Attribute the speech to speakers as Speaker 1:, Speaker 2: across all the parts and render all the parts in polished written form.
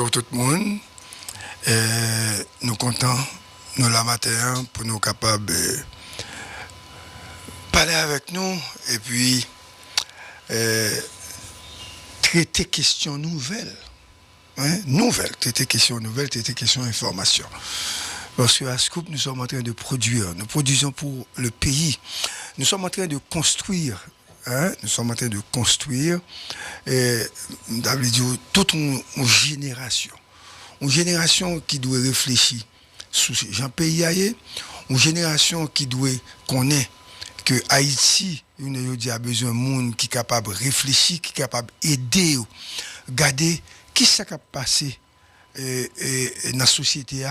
Speaker 1: Bonjour tout le monde. Nous comptons, nous la matin, pour nous capables de parler avec nous et puis traiter questions nouvelles. Traiter questions nouvelles, traiter questions informations. Parce qu'à Scoop, nous sommes en train de produire. Nous produisons pour le pays. Nous sommes en train de construire. Nous sommes en train de construire toute une génération. Une génération qui doit réfléchir sur ce pays ailleurs. Une génération qui doit connaître que Haïti, a besoin de monde qui est capable de réfléchir, qui est capable d'aider, regarder qui s'est passé dans la société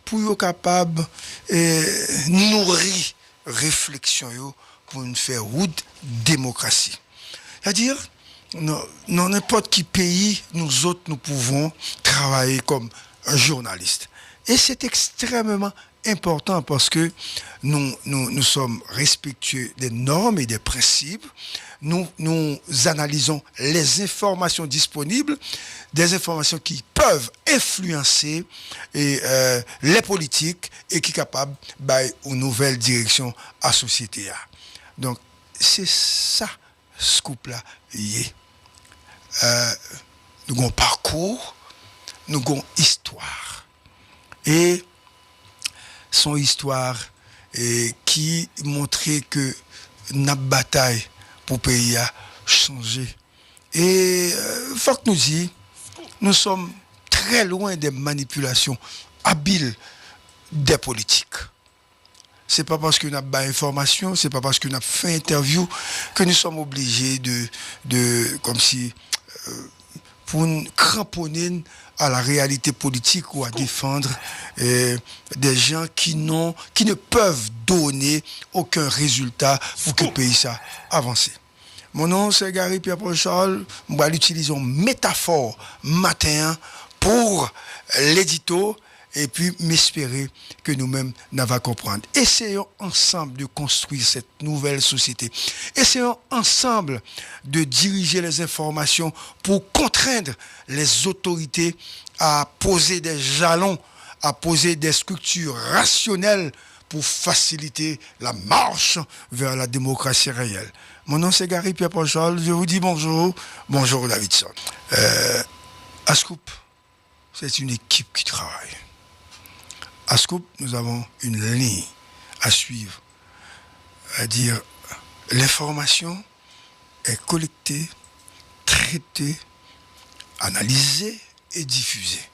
Speaker 1: pour être capable de nourrir réflexion pour nous faire route démocratie. C'est-à-dire, dans n'importe quel pays, nous autres, nous pouvons travailler comme un journaliste. Et c'est extrêmement important parce que nous sommes respectueux des normes et des principes. Nous analysons les informations disponibles, des informations qui peuvent influencer les politiques et qui sont capables une nouvelle direction à la société. Donc, c'est ça, ce couple-là. Nous avons un parcours, nous avons une histoire. Et son histoire qui montrait que notre bataille pour le pays a changé. Et il faut que nous disions, nous sommes très loin des manipulations habiles des politiques. Ce n'est pas parce que nous avons information, ce n'est pas parce que nous avons fait interview que nous sommes obligés comme si, pour nous cramponner à la réalité politique ou à défendre des gens qui ne peuvent donner aucun résultat pour que le pays ça avance. Mon nom c'est Gary Pierre-Paul Charles. Je vais utiliser une métaphore matin pour l'édito et puis m'espérer que nous-mêmes nous allons comprendre. Essayons ensemble de construire cette nouvelle société. Essayons ensemble de diriger les informations pour contraindre les autorités à poser des jalons, à poser des structures rationnelles pour faciliter la marche vers la démocratie réelle. Mon nom c'est Gary Pierre-Paul Charles. Je vous dis bonjour. Bonjour Davidson. À Scoop, c'est une équipe qui travaille. À Scoop, nous avons une ligne à suivre. C'est-à-dire, l'information est collectée, traitée, analysée et diffusée.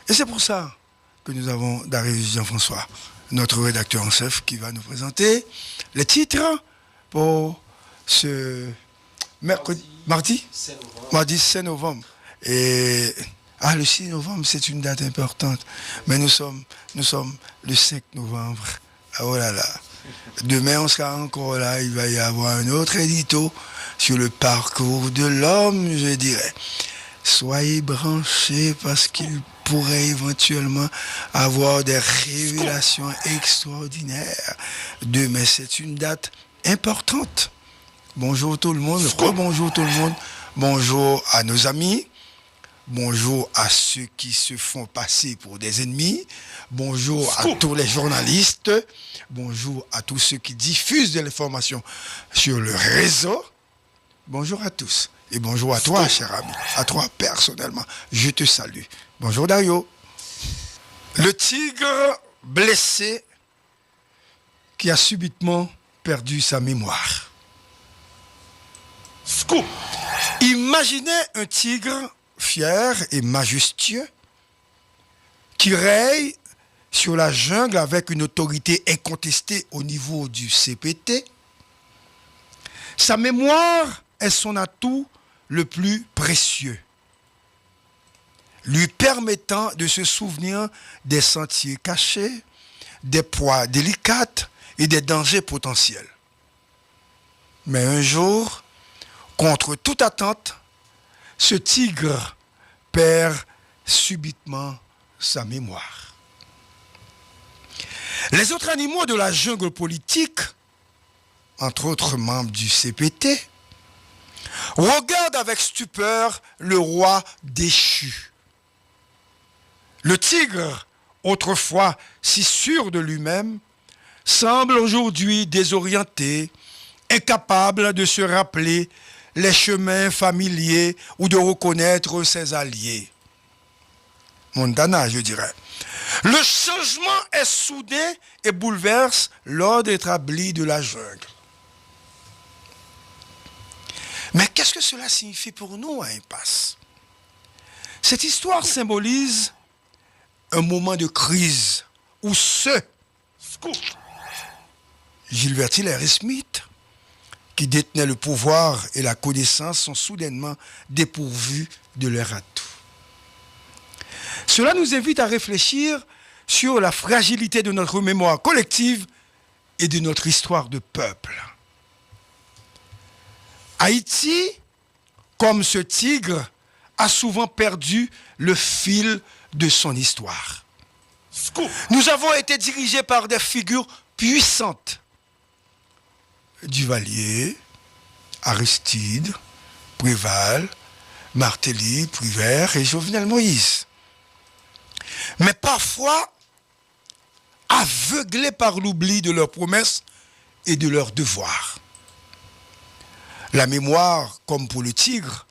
Speaker 1: Et c'est pour ça que nous avons Darius Jean-François, notre rédacteur en chef, qui va nous présenter les titres pour ce mardi 6 novembre. Et le 6 novembre, c'est une date importante. Mais nous sommes le 5 novembre. Oh là là. Demain, on sera encore là. Il va y avoir un autre édito sur le parcours de l'homme, je dirais. Soyez branchés parce qu'il pourrait éventuellement avoir des révélations extraordinaires. Demain, c'est une date importante. Bonjour tout le monde. Rebonjour tout le monde. Bonjour à nos amis. Bonjour à ceux qui se font passer pour des ennemis. Bonjour à tous les journalistes. Bonjour à tous ceux qui diffusent de l'information sur le réseau. Bonjour à tous. Et bonjour à toi, cher ami. À toi, personnellement. Je te salue. Bonjour, Dario. Le tigre blessé qui a subitement perdu sa mémoire. Scoop. Imaginez un tigre fier et majestueux, qui règne sur la jungle avec une autorité incontestée au niveau du CPT. Sa mémoire est son atout le plus précieux, lui permettant de se souvenir des sentiers cachés, des proies délicates et des dangers potentiels. Mais un jour, contre toute attente, ce tigre perd subitement sa mémoire. Les autres animaux de la jungle politique, entre autres membres du CPT, regardent avec stupeur le roi déchu. Le tigre, autrefois si sûr de lui-même, semble aujourd'hui désorienté, incapable de se rappeler les chemins familiers ou de reconnaître ses alliés. Montana, je dirais. Le changement est soudain et bouleverse l'ordre établi de la jungle. Mais qu'est-ce que cela signifie pour nous à Impasse? Cette histoire symbolise un moment de crise où ceux, Gilbertil et Smith, qui détenaient le pouvoir et la connaissance, sont soudainement dépourvus de leur atout. Cela nous invite à réfléchir sur la fragilité de notre mémoire collective et de notre histoire de peuple. Haïti, comme ce tigre, a souvent perdu le fil de son histoire. Nous avons été dirigés par des figures puissantes. Duvalier, Aristide, Préval, Martelly, Prouvaire et Jovenel Moïse. Mais parfois, aveuglés par l'oubli de leurs promesses et de leurs devoirs. La mémoire, comme pour le tigre,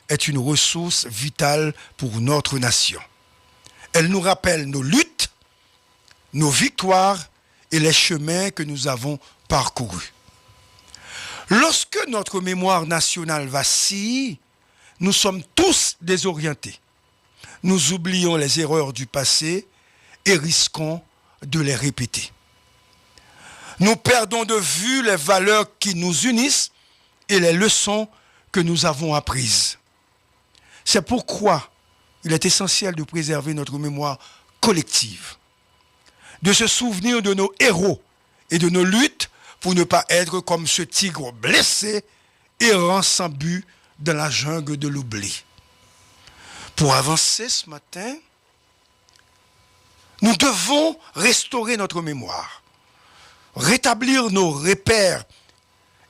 Speaker 1: est une ressource vitale pour notre nation. Elle nous rappelle nos luttes, nos victoires et les chemins que nous avons parcourus. Lorsque notre mémoire nationale vacille, nous sommes tous désorientés. Nous oublions les erreurs du passé et risquons de les répéter. Nous perdons de vue les valeurs qui nous unissent et les leçons que nous avons apprises. C'est pourquoi il est essentiel de préserver notre mémoire collective, de se souvenir de nos héros et de nos luttes pour ne pas être comme ce tigre blessé, errant sans but dans la jungle de l'oubli. Pour avancer ce matin, nous devons restaurer notre mémoire, rétablir nos repères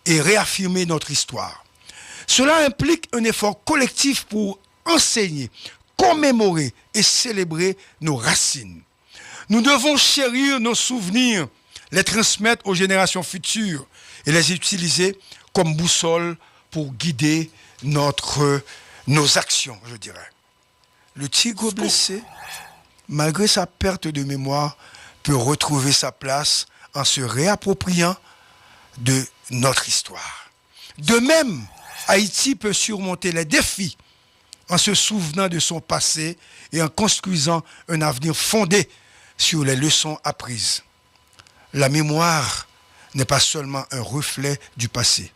Speaker 1: et réaffirmer notre histoire. Cela implique un effort collectif pour enseigner, commémorer et célébrer nos racines. Nous devons chérir nos souvenirs, les transmettre aux générations futures et les utiliser comme boussole pour guider nos actions, je dirais. Le tigre blessé, malgré sa perte de mémoire, peut retrouver sa place en se réappropriant de notre histoire. De même, Haïti peut surmonter les défis en se souvenant de son passé et en construisant un avenir fondé sur les leçons apprises. La mémoire n'est pas seulement un reflet du passé,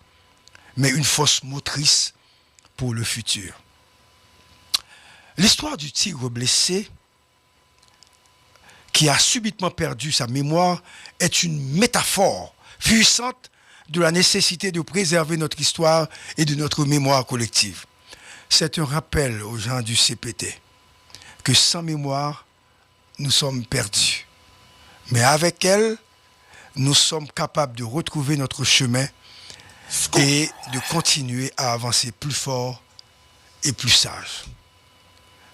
Speaker 1: mais une force motrice pour le futur. L'histoire du tigre blessé, qui a subitement perdu sa mémoire, est une métaphore puissante de la nécessité de préserver notre histoire et de notre mémoire collective. C'est un rappel aux gens du CPT que sans mémoire, nous sommes perdus. Mais avec elle, nous sommes capables de retrouver notre chemin et de continuer à avancer plus fort et plus sage.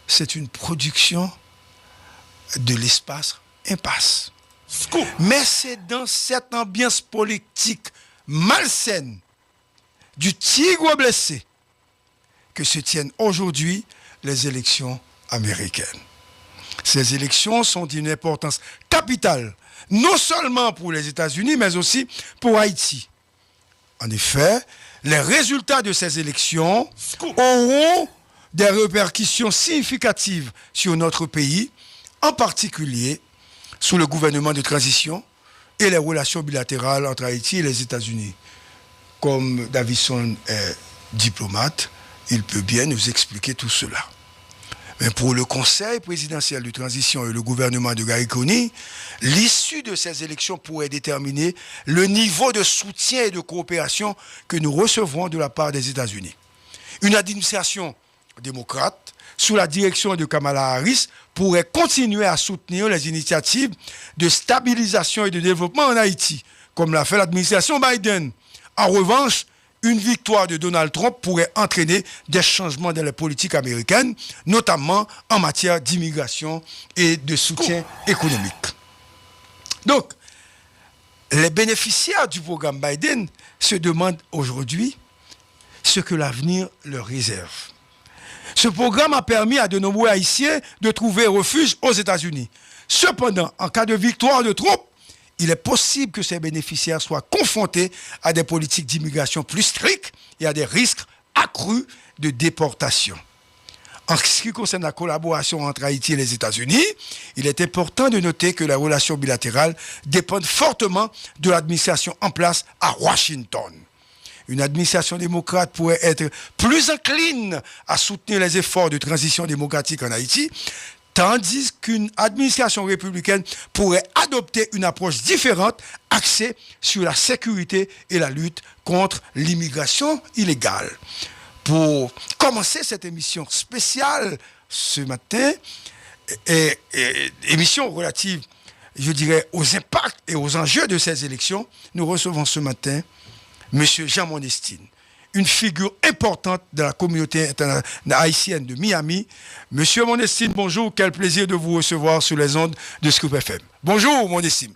Speaker 1: C'est une production de l'espace Impasse. Mais c'est dans cette ambiance politique malsaine du tigre blessé que se tiennent aujourd'hui les élections américaines. Ces élections sont d'une importance capitale, non seulement pour les États-Unis, mais aussi pour Haïti. En effet, les résultats de ces élections auront des répercussions significatives sur notre pays, en particulier sous le gouvernement de transition et les relations bilatérales entre Haïti et les États-Unis. Comme Davison est diplomate, il peut bien nous expliquer tout cela. Mais pour le Conseil présidentiel de transition et le gouvernement de Gariconi, l'issue de ces élections pourrait déterminer le niveau de soutien et de coopération que nous recevrons de la part des États-Unis. Une administration démocrate, sous la direction de Kamala Harris, pourrait continuer à soutenir les initiatives de stabilisation et de développement en Haïti, comme l'a fait l'administration Biden. En revanche, une victoire de Donald Trump pourrait entraîner des changements dans la politique américaine, notamment en matière d'immigration et de soutien économique. Donc, les bénéficiaires du programme Biden se demandent aujourd'hui ce que l'avenir leur réserve. Ce programme a permis à de nombreux Haïtiens de trouver refuge aux États-Unis. Cependant, en cas de victoire de Trump, il est possible que ces bénéficiaires soient confrontés à des politiques d'immigration plus strictes et à des risques accrus de déportation. En ce qui concerne la collaboration entre Haïti et les États-Unis, il est important de noter que les relations bilatérales dépendent fortement de l'administration en place à Washington. Une administration démocrate pourrait être plus incline à soutenir les efforts de transition démocratique en Haïti, tandis qu'une administration républicaine pourrait adopter une approche différente axée sur la sécurité et la lutte contre l'immigration illégale. Pour commencer cette émission spéciale ce matin, émission relative, je dirais, aux impacts et aux enjeux de ces élections, nous recevons ce matin M. Jean Monestine, une figure importante de la communauté haïtienne de Miami. Monsieur Monestine, bonjour, quel plaisir de vous recevoir sur les ondes de Scoop FM. Bonjour, Monestine.